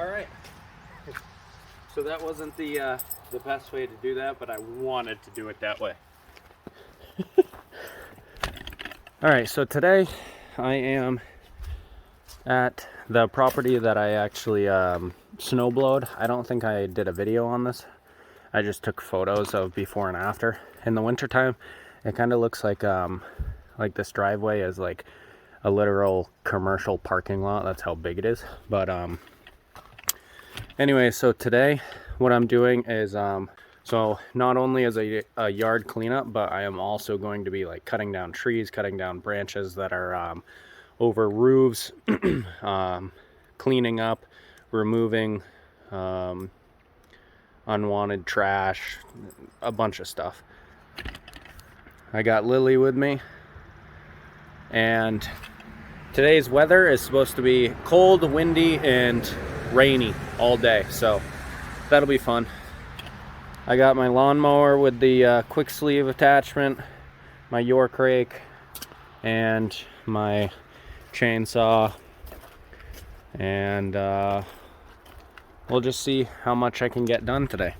All right. So that wasn't the best way to do that, but I wanted to do it that way. All right, so today I am at the property that I actually snowblowed. I don't think I did a video on this. I just took photos of before and after. In the wintertime, it kind of looks like this driveway is like a literal commercial parking lot. That's how big it is. But anyway, so today what I'm doing is so not only is a yard cleanup, but I am also going to be like cutting down trees, cutting down branches that are over roofs, cleaning up, removing unwanted trash, a bunch of stuff. I got Lily with me, and today's weather is supposed to be cold, windy, and rainy all day, so that'll be fun. I got my lawnmower with the quick sleeve attachment, my York rake, and my chainsaw, and we'll just see how much I can get done today.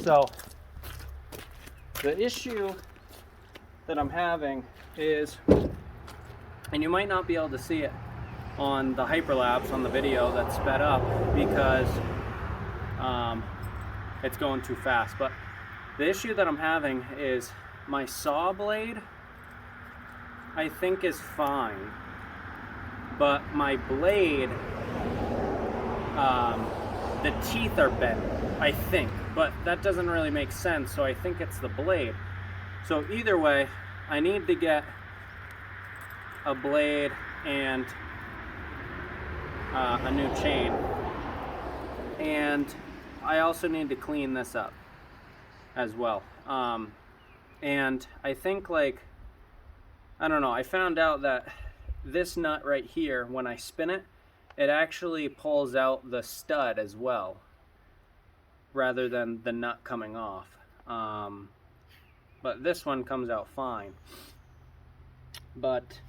So the issue that I'm having is, and you might not be able to see it on the hyperlapse on the video that's sped up because it's going too fast, but the issue that I'm having is my saw blade I think is fine, but my blade, the teeth are bent, I think, but that doesn't really make sense, so I think it's the blade. So either way, I need to get a blade and a new chain, and I also need to clean this up as well. And I think, like, I don't know, I found out that this nut right here, when I spin it, it actually pulls out the stud as well, rather than the nut coming off. But this one comes out fine. But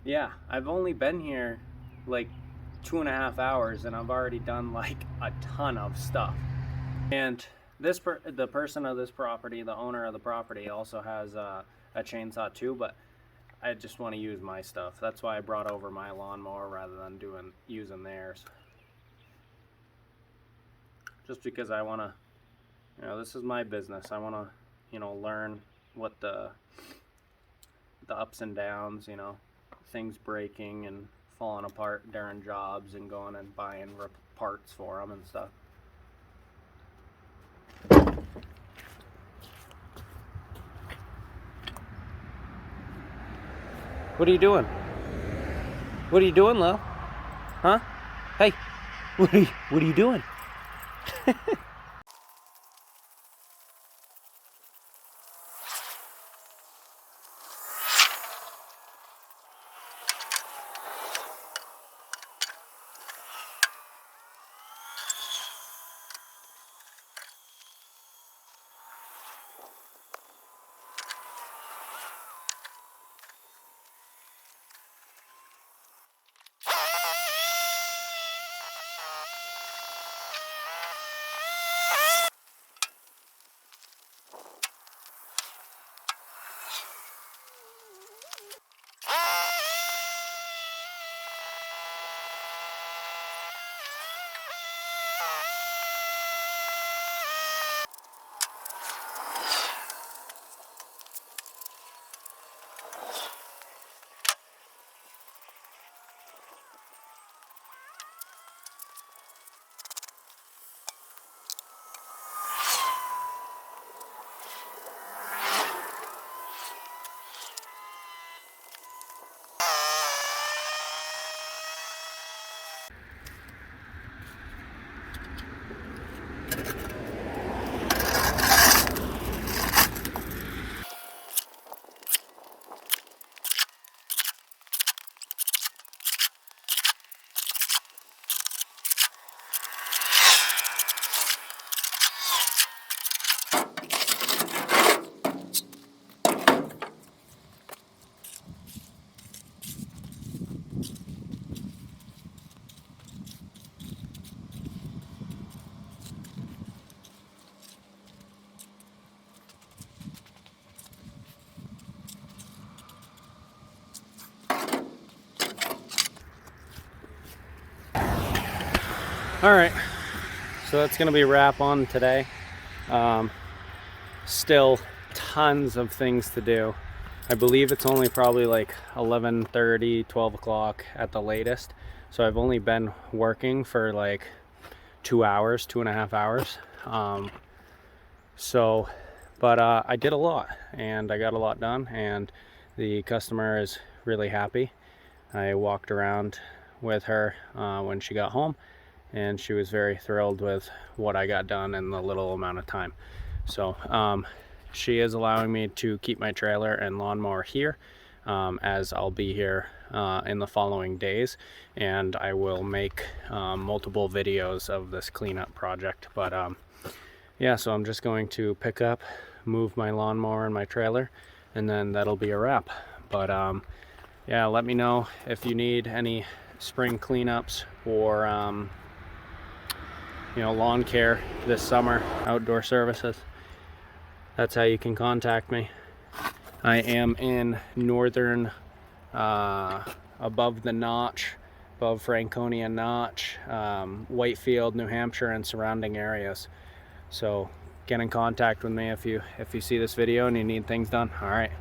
yeah, I've only been here like 2.5 hours and I've already done like a ton of stuff. And the person of this property, the owner of the property, also has a chainsaw too, but I just want to use my stuff. That's why I brought over my lawnmower rather than using theirs. Just because I want to, you know, this is my business. I want to, you know, learn what the ups and downs, you know, things breaking and falling apart during jobs, and going and buying parts for them and stuff. What are you doing? What are you doing, Lil? Huh? Hey, what are you doing? All right, so that's gonna be a wrap on today. Still tons of things to do. I believe it's only probably like 11:30, 12 o'clock at the latest. So I've only been working for like 2 hours, 2.5 hours. But I did a lot and I got a lot done, and the customer is really happy. I walked around with her when she got home, and she was very thrilled with what I got done in the little amount of time. So she is allowing me to keep my trailer and lawnmower here, as I'll be here in the following days, and I will make multiple videos of this cleanup project. But yeah, so I'm just going to pick up, move my lawnmower and my trailer, and then that'll be a wrap. But yeah, let me know if you need any spring cleanups or you know, lawn care this summer, outdoor services, that's how you can contact me. I am in northern, above the Notch, above Franconia Notch, Whitefield, New Hampshire, and surrounding areas. So get in contact with me if you see this video and you need things done. All right.